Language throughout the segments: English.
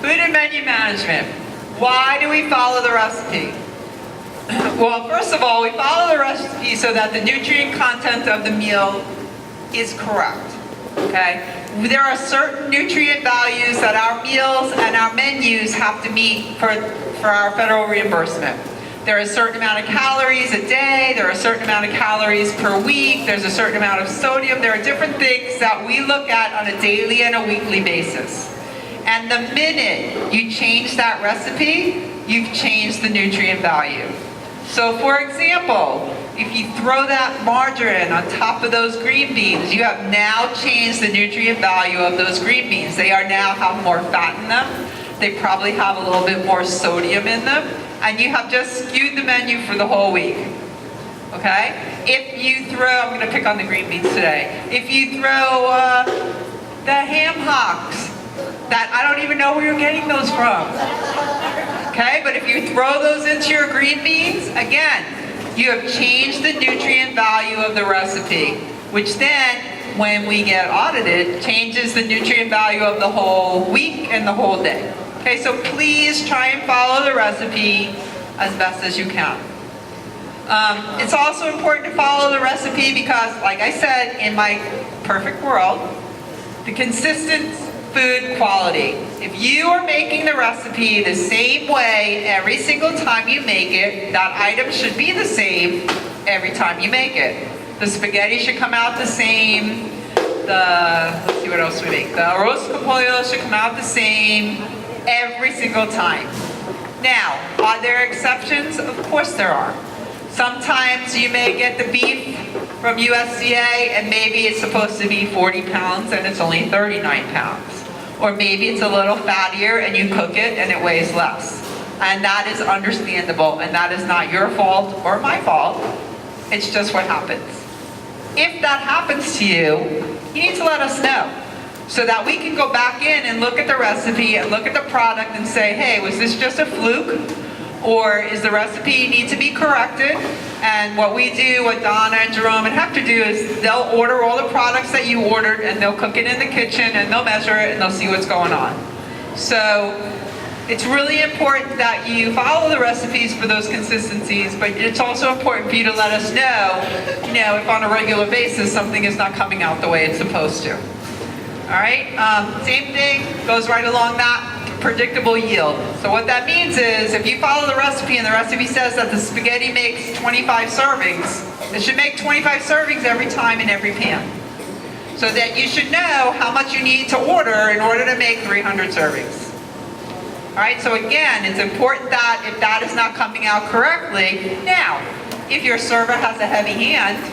Food and menu management. Why do we follow the recipe? Well, first of all, we follow the recipe so that the nutrient content of the meal is correct. Okay? There are certain nutrient values that our meals and our menus have to meet for our federal reimbursement. There are a certain amount of calories a day, there are a certain amount of calories per week, there's a certain amount of sodium, there are different things that we look at on a daily and a weekly basis. And the minute you change that recipe, you've changed the nutrient value. So for example, if you throw that margarine on top of those green beans, you have now changed the nutrient value of those green beans. They are now have more fat in them. They probably have a little bit more sodium in them. And you have just skewed the menu for the whole week. Okay? If you throw, I'm going to pick on the green beans today. If you throw the ham hocks, that I don't even know where you're getting those from. Okay? But if you throw those into your green beans, again, you have changed the nutrient value of the recipe, which then, when we get audited, changes the nutrient value of the whole week and the whole day. Okay, so please try and follow the recipe as best as you can. It's also important to follow the recipe because, like I said, in my perfect world, the consistent food quality. If you are making the recipe the same way every single time you make it, that item should be the same every time you make it. The spaghetti should come out the same. Let's see what else we make. The arroz con pollo should come out the same every single time. Now, are there exceptions? Of course there are. Sometimes you may get the beef from USDA and maybe it's supposed to be 40 pounds and it's only 39 pounds. Or maybe it's a little fattier and you cook it and it weighs less. And that is understandable and that is not your fault or my fault. It's just what happens. If that happens to you, you need to let us know so that we can go back in and look at the recipe and look at the product and say, hey, was this just a fluke? Or is the recipe need to be corrected? And what we do, what Donna and Jerome and Hector do is they'll order all the products that you ordered and they'll cook it in the kitchen and they'll measure it and they'll see what's going on. So it's really important that you follow the recipes for those consistencies, but it's also important for you to let us know, if on a regular basis something is not coming out the way it's supposed to. All right, same thing goes right along that, predictable yield. So what that means is if you follow the recipe and the recipe says that the spaghetti makes 25 servings, it should make 25 servings every time in every pan. So that you should know how much you need to order in order to make 300 servings. All right, so again, it's important that if that is not coming out correctly, now, if your server has a heavy hand,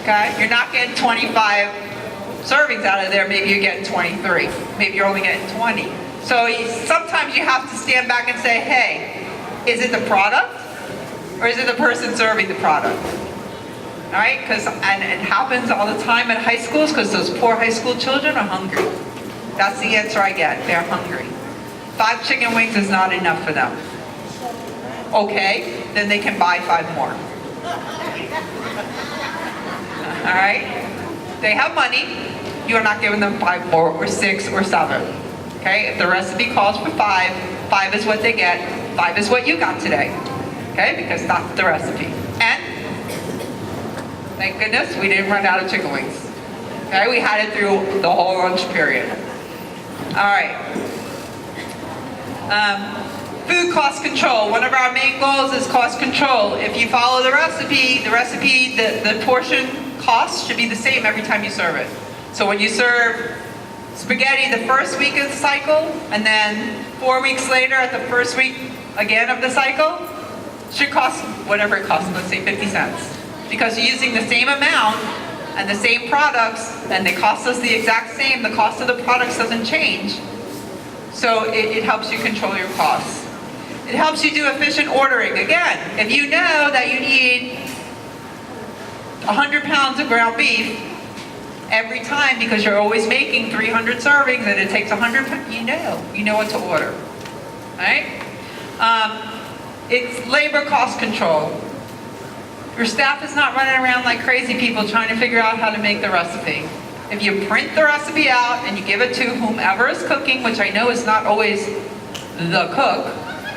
okay, you're not getting 25 servings out of there, maybe you're getting 23. Maybe you're only getting 20. So sometimes you have to stand back and say, hey, is it the product or is it the person serving the product? All right, and it happens all the time at high schools because those poor high school children are hungry. That's the answer I get, they're hungry. 5 chicken wings is not enough for them. Okay, then they can buy 5 more. All right? They have money, you're not giving them 5 more or 6 or 7. Okay, if the recipe calls for 5, 5 is what they get, 5 is what you got today. Okay, because that's the recipe. And thank goodness we didn't run out of chicken wings. Okay, we had it through the whole lunch period. All right. Food cost control. One of our main goals is cost control. If you follow the recipe, the portion cost should be the same every time you serve it. So when you serve spaghetti the first week of the cycle, and then 4 weeks later at the first week again of the cycle, it should cost whatever it costs, let's say 50 cents. Because you're using the same amount and the same products, and they cost us the exact same, the cost of the products doesn't change. So it helps you control your costs. It helps you do efficient ordering. Again, if you know that you need 100 pounds of ground beef every time because you're always making 300 servings and it takes 100 pounds, you know what to order. All right? It's labor cost control. Your staff is not running around like crazy people trying to figure out how to make the recipe. if you print the recipe out and you give it to whomever is cooking, which I know is not always the cook,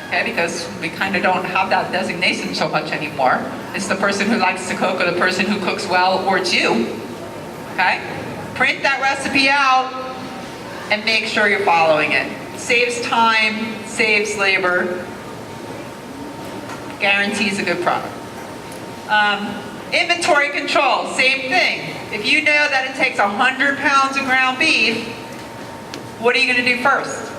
okay, because we kind of don't have that designation so much anymore. It's the person who likes to cook or the person who cooks well, or it's you, okay? Print that recipe out and make sure you're following it. Saves time, saves labor, guarantees a good product. Inventory control, same thing. If you know that it takes 100 pounds of ground beef, what are you going to do first?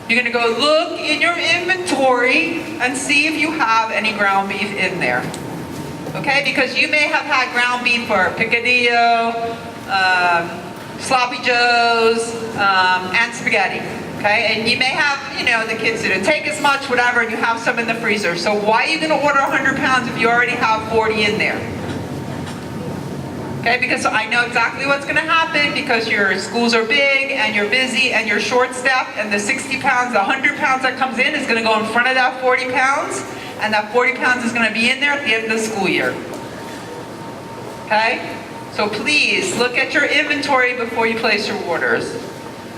You're going to go look in your inventory and see if you have any ground beef in there. Okay, because you may have had ground beef for picadillo, sloppy joes, and spaghetti. Okay, and you may have, the kids didn't take as much, whatever, and you have some in the freezer. So why are you going to order 100 pounds if you already have 40 in there? Okay, because I know exactly what's going to happen, because your schools are big and you're busy and you're short-staffed, and the 60 pounds, the 100 pounds that comes in is going to go in front of that 40 pounds, and that 40 pounds is going to be in there at the end of the school year. Okay? So please look at your inventory before you place your orders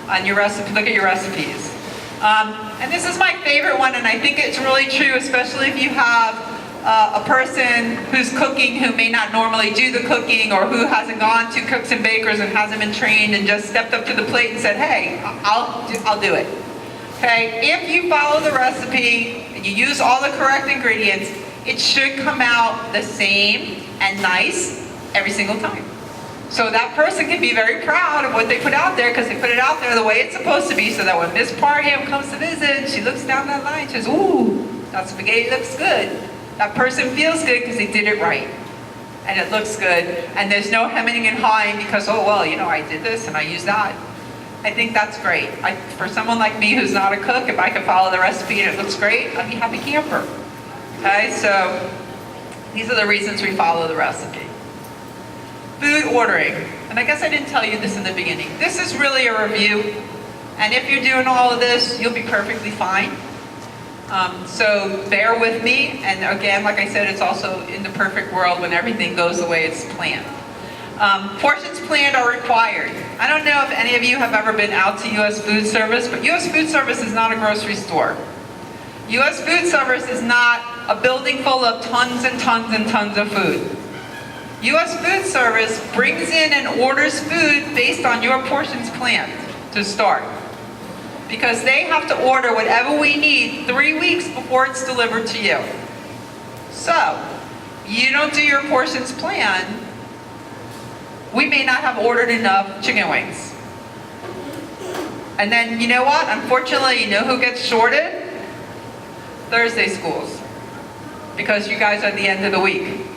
on your recipe. Look at your recipes. And this is my favorite one, and I think it's really true, especially if you have a person who's cooking who may not normally do the cooking, or who hasn't gone to Cooks and Bakers and hasn't been trained and just stepped up to the plate and said, hey, I'll do it. Okay, if you follow the recipe and you use all the correct ingredients, it should come out the same and nice every single time. So that person can be very proud of what they put out there, because they put it out there the way it's supposed to be, so that when Miss Parham comes to visit, she looks down that line, she says, ooh, that spaghetti looks good. That person feels good because they did it right. And it looks good. And there's no hemming and hawing because, oh, well, I did this and I used that. I think that's great. For someone like me who's not a cook, if I could follow the recipe and it looks great, I'd be a happy camper. Okay, so these are the reasons we follow the recipe. Food ordering. And I guess I didn't tell you this in the beginning. This is really a review. And if you're doing all of this, you'll be perfectly fine. So bear with me, and again, like I said, it's also in the perfect world when everything goes the way it's planned. Portions planned are required. I don't know if any of you have ever been out to U.S. Food Service, but U.S. Food Service is not a grocery store. U.S. Food Service is not a building full of tons and tons and tons of food. U.S. Food Service brings in and orders food based on your portions planned to start. Because they have to order whatever we need 3 weeks before it's delivered to you. So, you don't do your portions plan, we may not have ordered enough chicken wings. And then, you know what? Unfortunately, you know who gets shorted? Thursday schools. Because you guys are at the end of the week.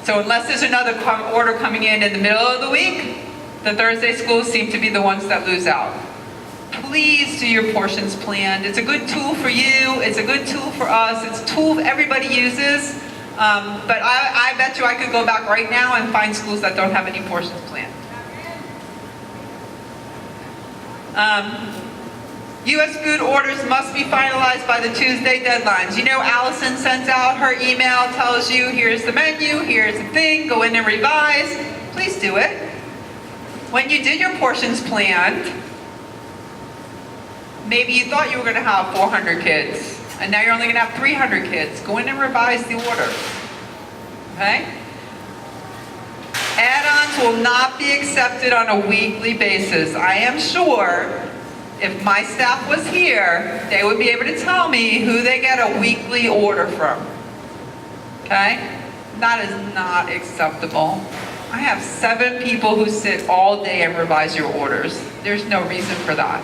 So unless there's another order coming in the middle of the week, the Thursday schools seem to be the ones that lose out. Please do your portions planned. It's a good tool for you. It's a good tool for us. It's a tool everybody uses. But I bet you I could go back right now and find schools that don't have any portions planned. U.S. food orders must be finalized by the Tuesday deadlines. You know, Allison sends out her email, tells you, here's the menu, here's the thing, go in and revise. Please do it. When you did your portions planned, maybe you thought you were going to have 400 kids, and now you're only going to have 300 kids. Go in and revise the order. Okay? Add-ons will not be accepted on a weekly basis. I am sure if my staff was here, they would be able to tell me who they get a weekly order from. Okay? That is not acceptable. I have 7 people who sit all day and revise your orders. There's no reason for that.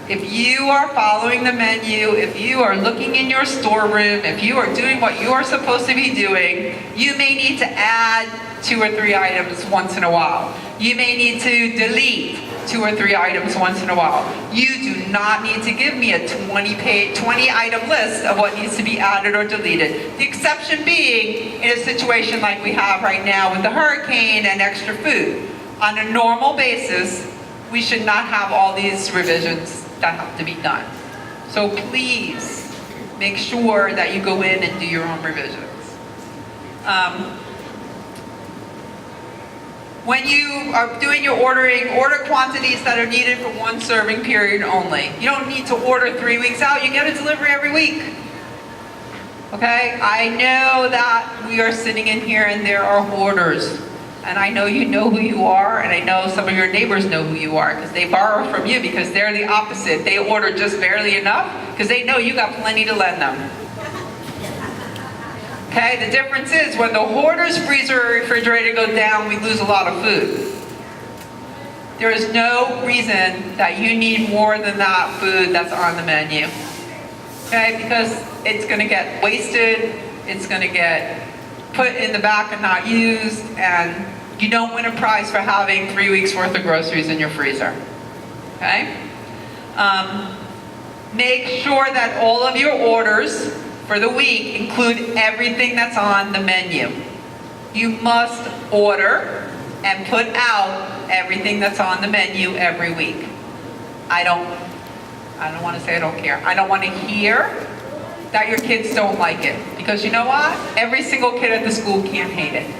If you are following the menu, if you are looking in your storeroom, if you are doing what you are supposed to be doing, you may need to add 2 or 3 items once in a while. You may need to delete 2 or 3 items once in a while. You do not need to give me a 20-item list of what needs to be added or deleted. The exception being in a situation like we have right now with the hurricane and extra food. On a normal basis, we should not have all these revisions that have to be done. So please make sure that you go in and do your own revisions. When you are doing your ordering, order quantities that are needed for one serving period only. You don't need to order 3 weeks out, you get a delivery every week. Okay, I know that we are sitting in here and there are hoarders. And I know you know who you are, and I know some of your neighbors know who you are, because they borrow from you because they're the opposite. They order just barely enough because they know you got plenty to lend them. Okay, the difference is when the hoarder's freezer or refrigerator go down, we lose a lot of food. There is no reason that you need more than that food that's on the menu. Okay, because it's going to get wasted, it's going to get put in the back and not used, and you don't win a prize for having 3 weeks worth of groceries in your freezer. Okay? Make sure that all of your orders for the week include everything that's on the menu. You must order and put out everything that's on the menu every week. I don't want to say I don't care. I don't want to hear that your kids don't like it. Because you know what? Every single kid at the school can't hate it.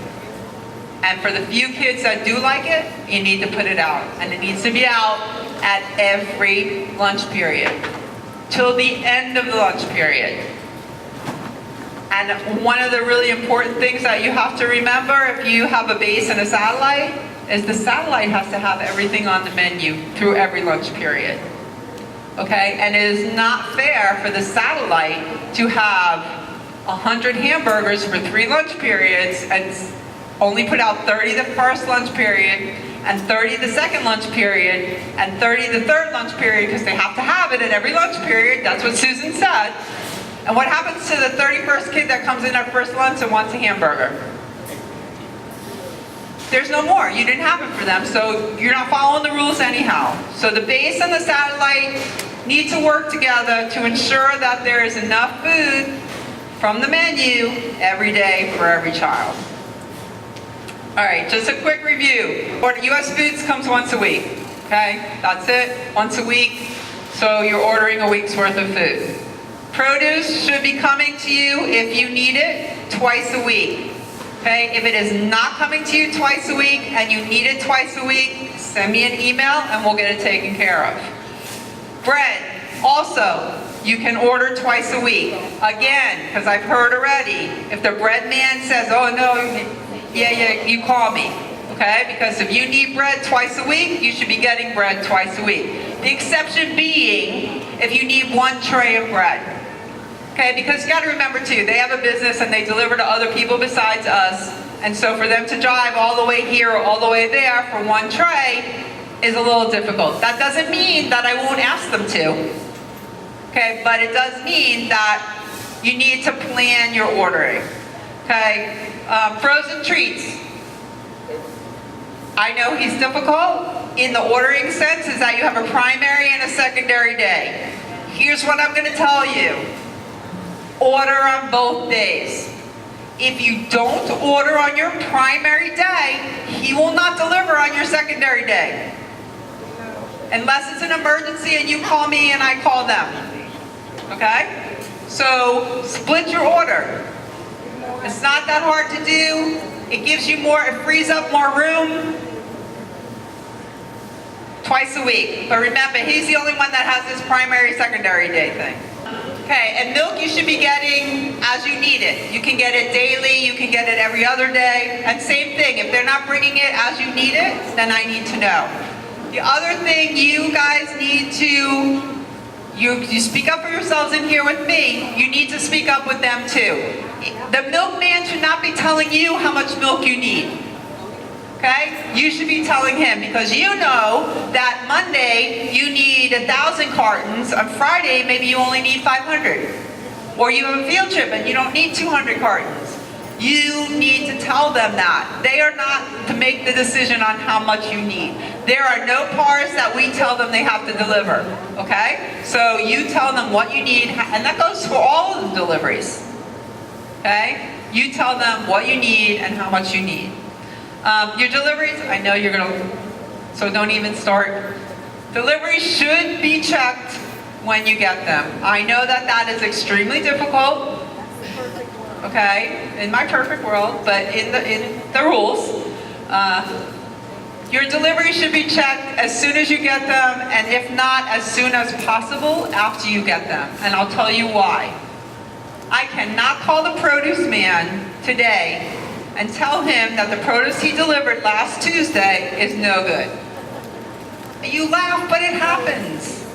And for the few kids that do like it, you need to put it out. And it needs to be out at every lunch period, till the end of the lunch period. And one of the really important things that you have to remember if you have a base and a satellite is the satellite has to have everything on the menu through every lunch period. Okay, and it is not fair for the satellite to have 100 hamburgers for 3 lunch periods and only put out 30 the first lunch period and 30 the second lunch period and 30 the third lunch period, because they have to have it at every lunch period. That's what Susan said. And what happens to the 31st kid that comes in at first lunch and wants a hamburger? There's no more. You didn't have it for them, so you're not following the rules anyhow. So the base and the satellite need to work together to ensure that there is enough food from the menu every day for every child. All right, just a quick review. US Foods comes once a week, okay? That's it, once a week. So you're ordering a week's worth of food. Produce should be coming to you if you need it twice a week. Okay, if it is not coming to you twice a week and you need it twice a week, send me an email and we'll get it taken care of. Bread, also, you can order twice a week. Again, because I've heard already, if the bread man says, oh no, yeah, you call me. Okay, because if you need bread twice a week, you should be getting bread twice a week. The exception being if you need 1 tray of bread. Okay, because you got to remember too, they have a business and they deliver to other people besides us. And so for them to drive all the way here or all the way there for 1 tray is a little difficult. That doesn't mean that I won't ask them to. Okay, but it does mean that you need to plan your ordering. Okay, frozen treats. I know he's difficult in the ordering sense is that you have a primary and a secondary day. Here's what I'm going to tell you. Order on both days. If you don't order on your primary day, he will not deliver on your secondary day. Unless it's an emergency and you call me and I call them. Okay? So split your order. It's not that hard to do. It gives you more, it frees up more room. Twice a week. But remember, he's the only one that has this primary, secondary day thing. Okay, and milk you should be getting as you need it. You can get it daily, you can get it every other day. And same thing, if they're not bringing it as you need it, then I need to know. The other thing you guys need to, you speak up for yourselves in here with me, you need to speak up with them too. The milkman should not be telling you how much milk you need. Okay? You should be telling him, because you know that Monday you need 1,000 cartons, on Friday maybe you only need 500. Or you have a field trip and you don't need 200 cartons. You need to tell them that. They are not to make the decision on how much you need. There are no parts that we tell them they have to deliver. Okay? So you tell them what you need, and that goes for all of the deliveries. Okay? You tell them what you need and how much you need. Your deliveries, I know you're going to, so don't even start. Deliveries should be checked when you get them. I know that that is extremely difficult, okay, in my perfect world, but in the rules. Your deliveries should be checked as soon as you get them, and if not, as soon as possible after you get them. And I'll tell you why. I cannot call the produce man today and tell him that the produce he delivered last Tuesday is no good. You laugh, but it happens.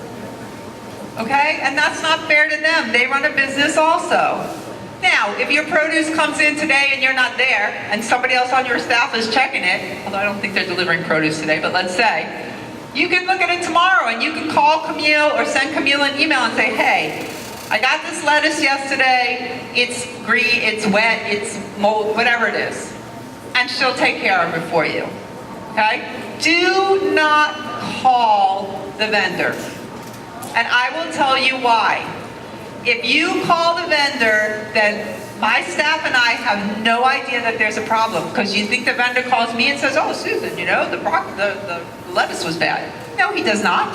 Okay? And that's not fair to them. They run a business also. Now, if your produce comes in today and you're not there, and somebody else on your staff is checking it, although I don't think they're delivering produce today, but let's say, you can look at it tomorrow and you can call Camille or send Camille an email and say, hey, I got this lettuce yesterday, it's green, it's wet, it's mold, whatever it is. And she'll take care of it for you, okay? Do not call the vendor. And I will tell you why. If you call the vendor, then my staff and I have no idea that there's a problem, because you think the vendor calls me and says, oh, Susan, you know, the lettuce was bad. No, he does not.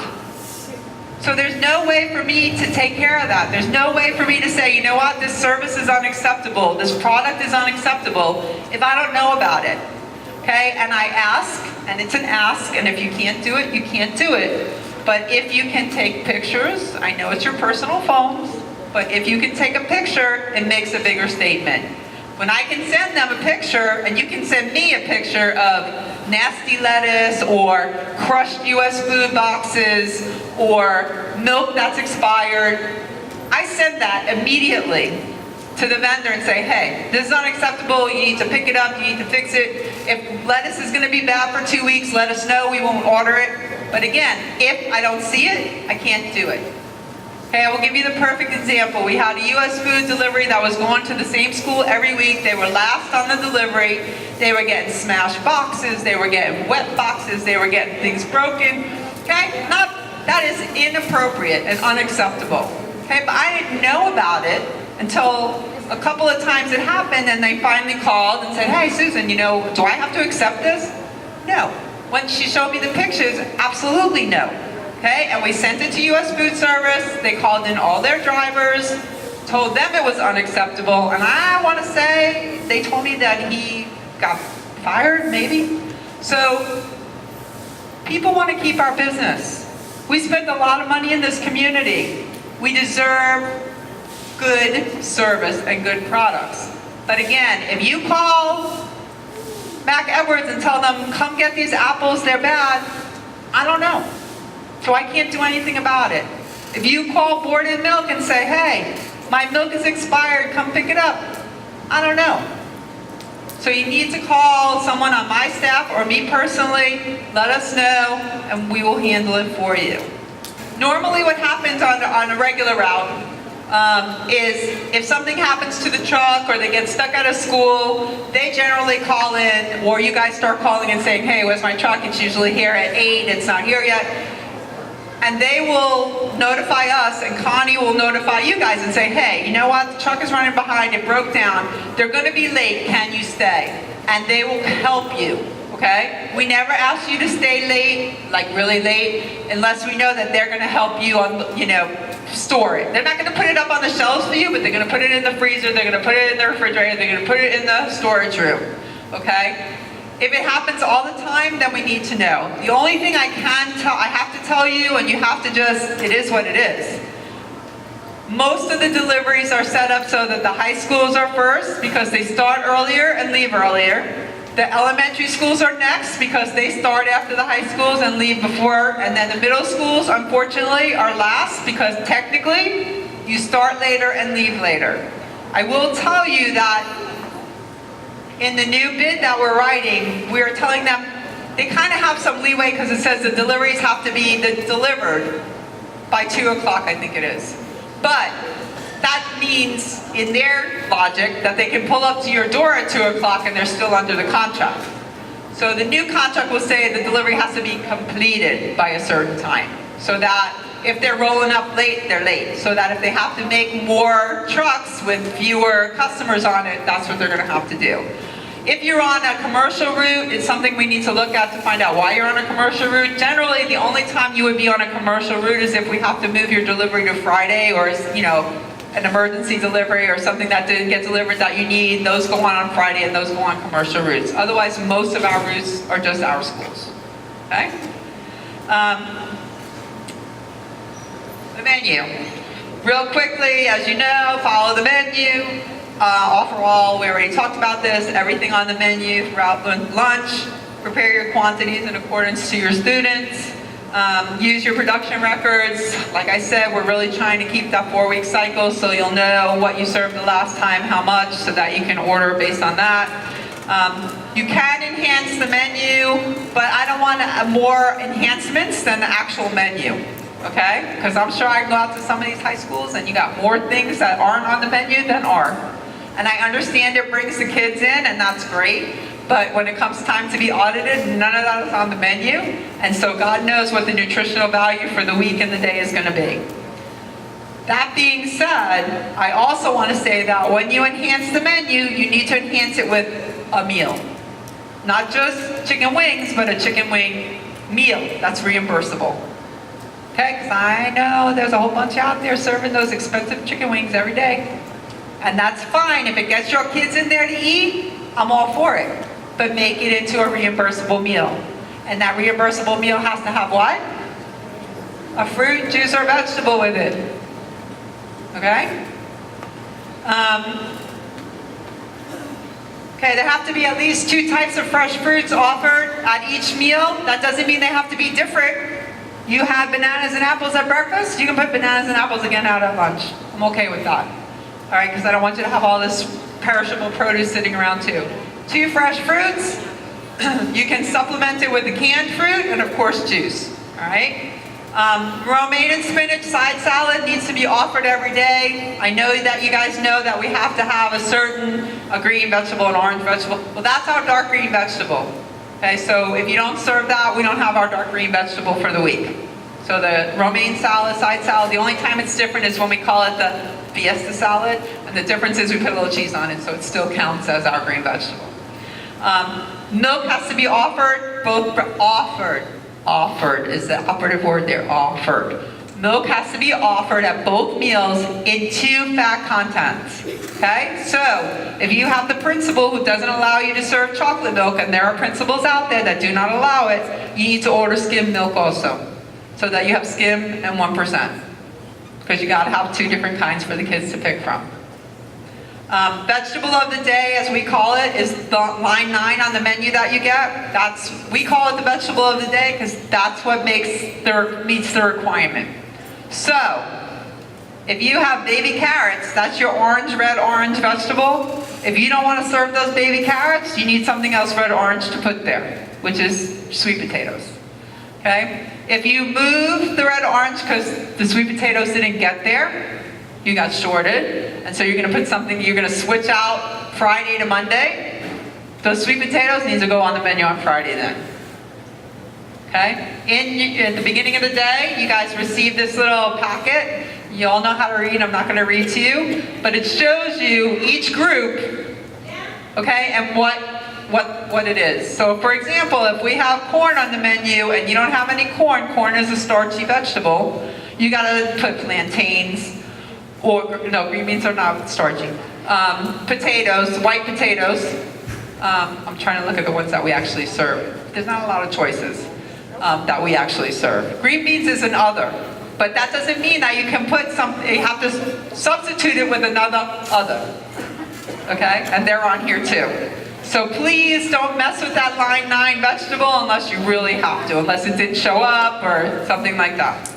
So there's no way for me to take care of that. There's no way for me to say, you know what, this service is unacceptable, this product is unacceptable, if I don't know about it. Okay, and I ask, and it's an ask, and if you can't do it, you can't do it. But if you can take pictures, I know it's your personal phones, but if you can take a picture, it makes a bigger statement. When I can send them a picture, and you can send me a picture of nasty lettuce, or crushed US food boxes, or milk that's expired, I send that immediately to the vendor and say, hey, this is unacceptable, you need to pick it up, you need to fix it. If lettuce is gonna be bad for 2 weeks, let us know, we won't order it. But again, if I don't see it, I can't do it. Okay, I will give you the perfect example. We had a US food delivery that was going to the same school every week. They were last on the delivery. They were getting smashed boxes, they were getting wet boxes, they were getting things broken. Okay, that is inappropriate and unacceptable. Okay, but I didn't know about it until a couple of times it happened, and they finally called and said, hey Susan, you know, do I have to accept this? No. When she showed me the pictures, absolutely no. Okay, and we sent it to US Food Service. They called in all their drivers, told them it was unacceptable, and I want to say they told me that he got fired, maybe. So people want to keep our business. We spend a lot of money in this community. We deserve good service and good products. But again, if you call Mac Edwards and tell them, come get these apples, they're bad, I don't know. So I can't do anything about it. If you call Board and Milk and say, hey, my milk is expired, come pick it up, I don't know. So you need to call someone on my staff or me personally, let us know, and we will handle it for you. Normally what happens on a regular route is if something happens to the truck or they get stuck at a school, they generally call in, or you guys start calling and saying, hey, where's my truck? It's usually here at 8, it's not here yet. And they will notify us, and Connie will notify you guys and say, hey, you know what, the truck is running behind, it broke down, they're gonna be late, can you stay? And they will help you, okay? We never ask you to stay late, like really late, unless we know that they're gonna help you on, you know, store it. They're not gonna put it up on the shelves for you, but they're gonna put it in the freezer, they're gonna put it in the refrigerator, they're gonna put it in the storage room, okay? If it happens all the time, then we need to know. The only thing I have to tell you, and you have to just, it is what it is. Most of the deliveries are set up so that the high schools are first because they start earlier and leave earlier. The elementary schools are next because they start after the high schools and leave before. And then the middle schools, unfortunately, are last because technically you start later and leave later. I will tell you that in the new bid that we're writing, we are telling them they kind of have some leeway because it says the deliveries have to be delivered by 2 o'clock, I think it is. But that means, in their logic, that they can pull up to your door at 2 o'clock and they're still under the contract. So the new contract will say the delivery has to be completed by a certain time, so that if they're rolling up late, they're late. So that if they have to make more trucks with fewer customers on it, that's what they're gonna have to do. If you're on a commercial route, it's something we need to look at to find out why you're on a commercial route. Generally, the only time you would be on a commercial route is if we have to move your delivery to Friday, or, you know, an emergency delivery or something that didn't get delivered that you need. Those go on Friday and those go on commercial routes. Otherwise, most of our routes are just our schools. okay? The menu. Real quickly, as you know, follow the menu. Offer all, we already talked about this, everything on the menu throughout lunch. Prepare your quantities in accordance to your students. Use your production records. Like I said, we're really trying to keep that 4-week cycle so you'll know what you served the last time, how much, so that you can order based on that. You can enhance the menu, but I don't want more enhancements than the actual menu, okay? Because I'm sure I can go out to some of these high schools and you got more things that aren't on the menu than are. And I understand it brings the kids in, and that's great. But when it comes time to be audited, none of that is on the menu. And so God knows what the nutritional value for the week and the day is going to be. That being said, I also want to say that when you enhance the menu, you need to enhance it with a meal. Not just chicken wings, but a chicken wing meal that's reimbursable. Okay, because I know there's a whole bunch out there serving those expensive chicken wings every day. And that's fine. If it gets your kids in there to eat, I'm all for it. But make it into a reimbursable meal. And that reimbursable meal has to have what? A fruit, juice, or vegetable with it. Okay? Okay, there have to be at least 2 types of fresh fruits offered at each meal. That doesn't mean they have to be different. You have bananas and apples at breakfast, you can put bananas and apples again out at lunch. I'm okay with that. All right, because I don't want you to have all this perishable produce sitting around too. 2 fresh fruits. You can supplement it with the canned fruit and of course juice. All right. Romaine and spinach side salad needs to be offered every day. I know that you guys know that we have to have a green vegetable, an orange vegetable. Well, that's our dark green vegetable. Okay, so if you don't serve that, we don't have our dark green vegetable for the week. So the romaine salad, side salad, the only time it's different is when we call it the Fiesta salad, and the difference is we put a little cheese on it, so it still counts as our green vegetable. Milk has to be offered, offered is the operative word there, offered. Milk has to be offered at both meals in 2 fat contents, okay? So, if you have the principal who doesn't allow you to serve chocolate milk, and there are principals out there that do not allow it, you need to order skim milk also, so that you have skim and 1%. Because you got to have 2 different kinds for the kids to pick from. Vegetable of the day, as we call it, is the line 9 on the menu that you get. We call it the vegetable of the day because that's what meets the requirement. So, if you have baby carrots, that's your red-orange vegetable. If you don't want to serve those baby carrots, you need something else red-orange to put there, which is sweet potatoes. Okay? If you move the red-orange because the sweet potatoes didn't get there, you got shorted, and so you're going to switch out Friday to Monday. Those sweet potatoes need to go on the menu on Friday then. Okay? At the beginning of the day, you guys receive this little packet. You all know how to read. I'm not going to read to you, but it shows you each group, okay, and what it is. So for example, if we have corn on the menu and you don't have any corn is a starchy vegetable, you got to put plantains, or no, green beans are not starchy. Potatoes, white potatoes. I'm trying to look at the ones that we actually serve. There's not a lot of choices that we actually serve. Green beans is an other, but that doesn't mean that you can put something, you have to substitute it with another other. Okay, and they're on here too. So please don't mess with that line 9 vegetable unless you really have to, unless it didn't show up or something like that.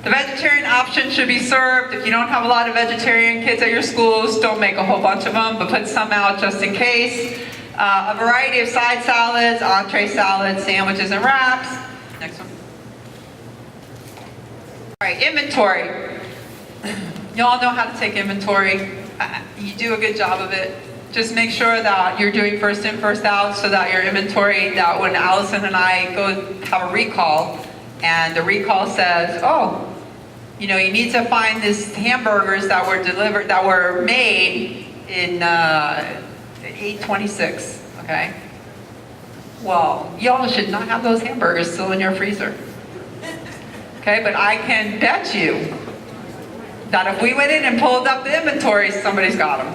The vegetarian option should be served. If you don't have a lot of vegetarian kids at your schools, don't make a whole bunch of them, but put some out just in case. A variety of side salads, entree salads, sandwiches, and wraps. Next one. All right, inventory. You all know how to take inventory. You do a good job of it. Just make sure that you're doing first in, first out, so that your inventory, that when Allison and I go have a recall, and the recall says, oh, you need to find these hamburgers that were made in 8/26, okay? Well, y'all should not have those hamburgers still in your freezer. Okay, but I can bet you that if we went in and pulled up the inventory, somebody's got them.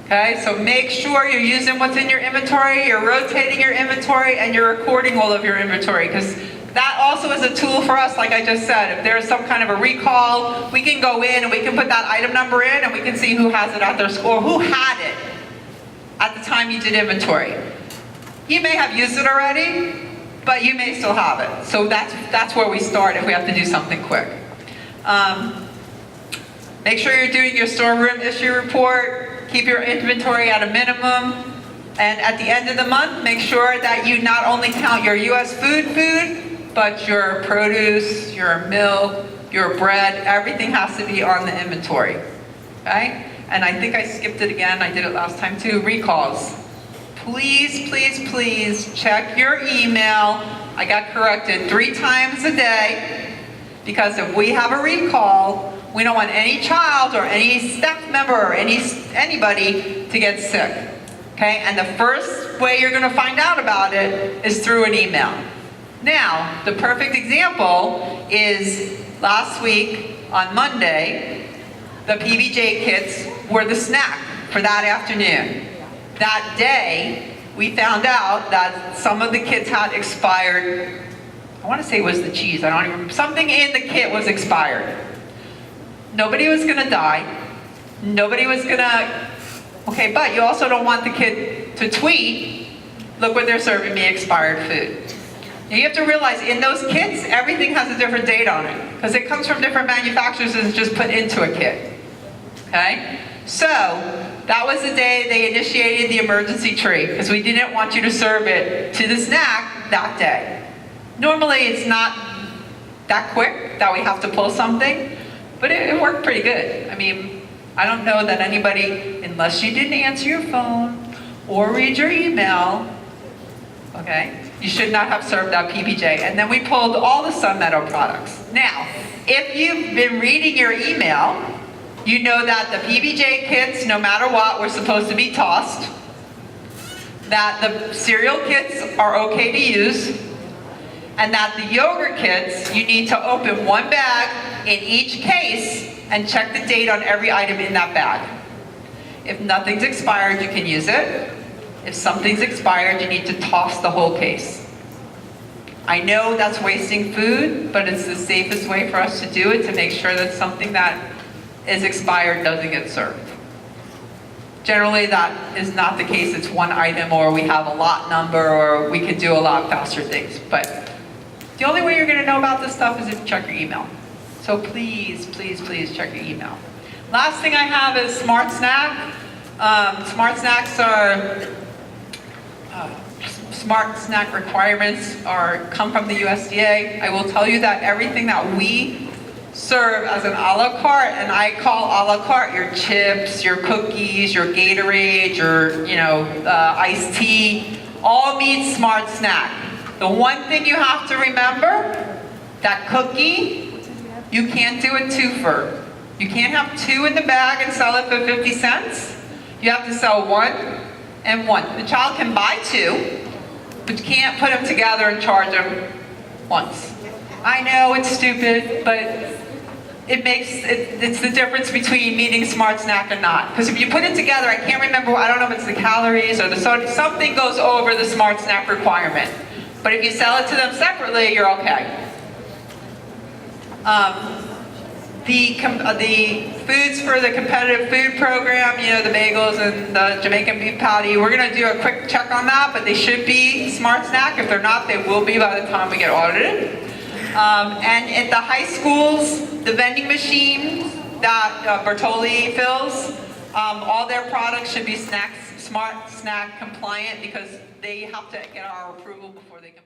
Okay, so make sure you're using what's in your inventory, you're rotating your inventory, and you're recording all of your inventory, because that also is a tool for us, like I just said. If there's some kind of a recall, we can go in and we can put that item number in and we can see who has it at their school, who had it at the time you did inventory. You may have used it already, but you may still have it. So that's where we start if we have to do something quick. Make sure you're doing your storeroom issue report, keep your inventory at a minimum, and at the end of the month, make sure that you not only count your US food, but your produce, your milk, your bread, everything has to be on the inventory, okay? And I think I skipped it again, I did it last time too, recalls. Please, please, please check your email. I got corrected 3 times a day, because if we have a recall, we don't want any child or any staff member or anybody to get sick, okay? And the first way you're gonna find out about it is through an email. Now, the perfect example is last week on Monday, the PBJ kits were the snack for that afternoon. That day, we found out that some of the kits had expired. I want to say it was the cheese, I don't even remember. Something in the kit was expired. Nobody was gonna die. Nobody was gonna, okay, but you also don't want the kid to tweet, look what they're serving me, expired food. Now you have to realize in those kits, everything has a different date on it, because it comes from different manufacturers and it's just put into a kit, okay? So, that was the day they initiated the emergency tree, because we didn't want you to serve it to the snack that day. Normally it's not that quick that we have to pull something, but it worked pretty good. I mean, I don't know that anybody, unless you didn't answer your phone or read your email, okay, you should not have served that PBJ. And then we pulled all the Sun Meadow products. Now, if you've been reading your email, you know that the PBJ kits, no matter what, were supposed to be tossed, that the cereal kits are okay to use, and that the yogurt kits, you need to open one bag in each case and check the date on every item in that bag. If nothing's expired, you can use it. If something's expired, you need to toss the whole case. I know that's wasting food, but it's the safest way for us to do it, to make sure that something that is expired doesn't get served. Generally, that is not the case. It's one item, or we have a lot number, or we could do a lot faster things. But the only way you're going to know about this stuff is if you check your email. So please, please, please check your email. Last thing I have is Smart Snack. Smart Snack requirements come from the USDA. I will tell you that everything that we serve as an a la carte, and I call a la carte your chips, your cookies, your Gatorade, your iced tea, all meets Smart Snack. The one thing you have to remember, that cookie, you can't do a twofer. You can't have 2 in the bag and sell it for 50 cents. You have to sell 1 and 1. The child can buy 2, but you can't put them together and charge them once. I know it's stupid, but it's the difference between meeting Smart Snack and not. Because if you put it together, I can't remember, I don't know if it's the calories or the sodium, something goes over the Smart Snack requirement. But if you sell it to them separately, you're okay. The foods for the competitive food program, the bagels and the Jamaican beef patty, we're going to do a quick check on that, but they should be Smart Snack. If they're not, they will be by the time we get audited. And at the high schools, the vending machines that Bertoli fills, all their products should be Smart Snack compliant, because they have to get our approval before they can